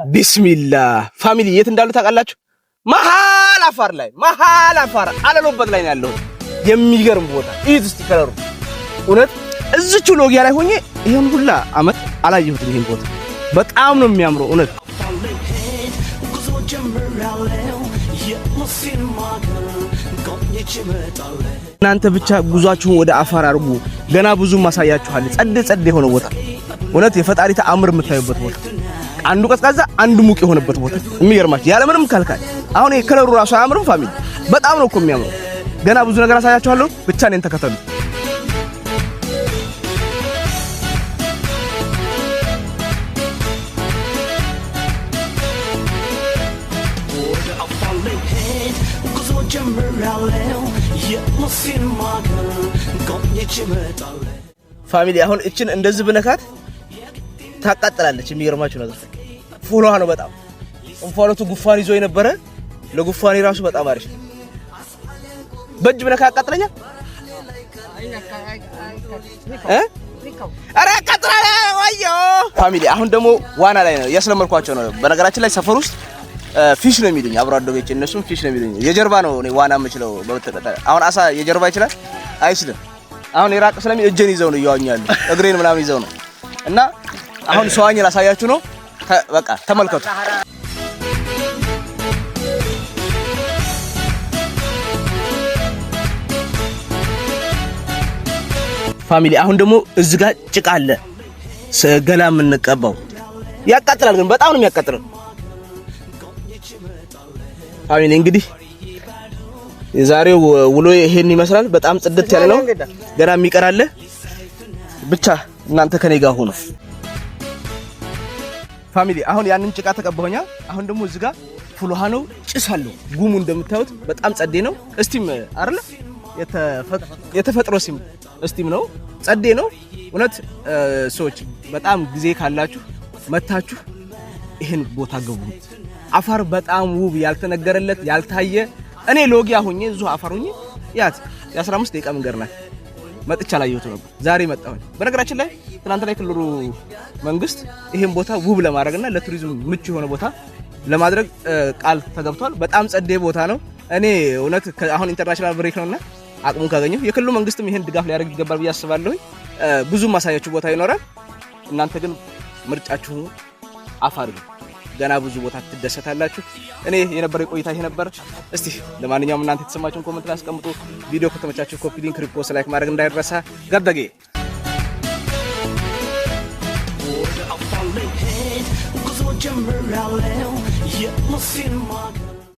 ቢስሚላህ ፋሚሊ የት እንዳሉ ታውቃላችሁ? መሀል አፋር አለሎበት ላይ ነው ያለው። የሚገርም ቦታ እዩት እስቲ ከለሩ። እውነት እዚቹ ሎጊያ ላይ ሆኜ ይሄን ሁላ አመት አላየሁትም። ይሄን ቦታ በጣም ነው የሚያምረው። እውነት እናንተ ብቻ ጉዟችሁን ወደ አፋር አድርጉ። ገና ብዙ ማሳያችኋል። ጸድ የሆነ ቦታ እውነት የፈጣሪ ተአምር የምታዩበት ቦታ፣ አንዱ ቀዝቃዛ አንዱ ሙቅ የሆነበት ቦታ የሚገርማችሁ ያለ ምንም ካልካል። አሁን የከለሩ ራሱ አያምርም ፋሚሊ? በጣም ነው እኮ የሚያምረው። ገና ብዙ ነገር አሳያችኋለሁ። ብቻ እኔን ተከተሉ። ፋሚሊ አሁን እችን እንደዚህ ብነካት ታቃጥላለች። የሚገርማችሁ ነገር ፉሏ ነው በጣም እንፋሎቱ ጉፋን ይዞ የነበረ ለጉፋኔ ራሱ በጣም አሪፍ። በእጅ ብነካ ያቃጥለኛል። አረ ያቃጥላል። ወዮ ፋሚሊ አሁን ደግሞ ዋና ላይ ነው ያስለመርኳቸው ነው። በነገራችን ላይ ሰፈር ውስጥ ፊሽ ነው የሚሉኝ አብሮ አደጎቼ፣ እነሱም ፊሽ ነው የሚሉኝ። የጀርባ ነው እኔ ዋና የምችለው በመተቀጣ። አሁን አሳ የጀርባ ይችላል አይችልም? አሁን የራቅ ስለሚ እጄን ይዘው ነው እያዋኛሉ፣ እግሬን ምናምን ይዘው ነው። እና አሁን ሰዋኝ ላሳያችሁ ነው። በቃ ተመልከቱ ፋሚሊ። አሁን ደግሞ እዚህ ጋር ጭቃ አለ ገላ የምንቀባው። ያቃጥላል ግን በጣም ነው የሚያቃጥለው ፋሚሊ። እንግዲህ የዛሬው ውሎ ይሄን ይመስላል። በጣም ጽድት ያለ ነው። ገና የሚቀራለ ብቻ እናንተ ከኔ ጋር ሆኖ ፋሚሊ። አሁን ያንን ጭቃ ተቀባሁኛ። አሁን ደግሞ እዚህ ጋር ፉል ውሃ ነው፣ ጭስ አለው። ጉሙ እንደምታዩት በጣም ጸዴ ነው። እስቲም አይደለ የተፈጥሮ እስቲም ነው፣ ጸዴ ነው። እውነት ሰዎች በጣም ጊዜ ካላችሁ መታችሁ ይሄን ቦታ ገቡ። አፋር በጣም ውብ ያልተነገረለት ያልታየ። እኔ ሎጊያ ሆኜ እዚሁ አፋር ሆኜ ያት የ15 ደቂቃ መንገድ ናት። መጥቻ ላየሁት ነበር፣ ዛሬ መጣሁኝ። በነገራችን ላይ ትናንት ላይ ክልሉ መንግስት ይሄን ቦታ ውብ ለማድረግና ለቱሪዝም ምቹ የሆነ ቦታ ለማድረግ ቃል ተገብቷል። በጣም ጸዴ ቦታ ነው። እኔ እውነት አሁን ኢንተርናሽናል ብሬክ ነውና አቅሙ ካገኘው የክልሉ መንግስትም ይሄን ድጋፍ ሊያደርግ ይገባል ብዬ አስባለሁ። ብዙ ማሳያችሁ ቦታ ይኖራል። እናንተ ግን ምርጫችሁ አፋር ነው። ገና ብዙ ቦታ ትደሰታላችሁ። እኔ የነበረ ቆይታ ይሄ ነበር። እስቲ ለማንኛውም እናንተ የተሰማችሁን ኮሜንት ላይ አስቀምጡ። ቪዲዮ ከተመቻችሁ ኮፒ ሊንክ፣ ሪፖስት፣ ላይክ ማድረግ እንዳይረሳ። ጋደጌ ጉዞ ጀምራለሁ የሙስሊም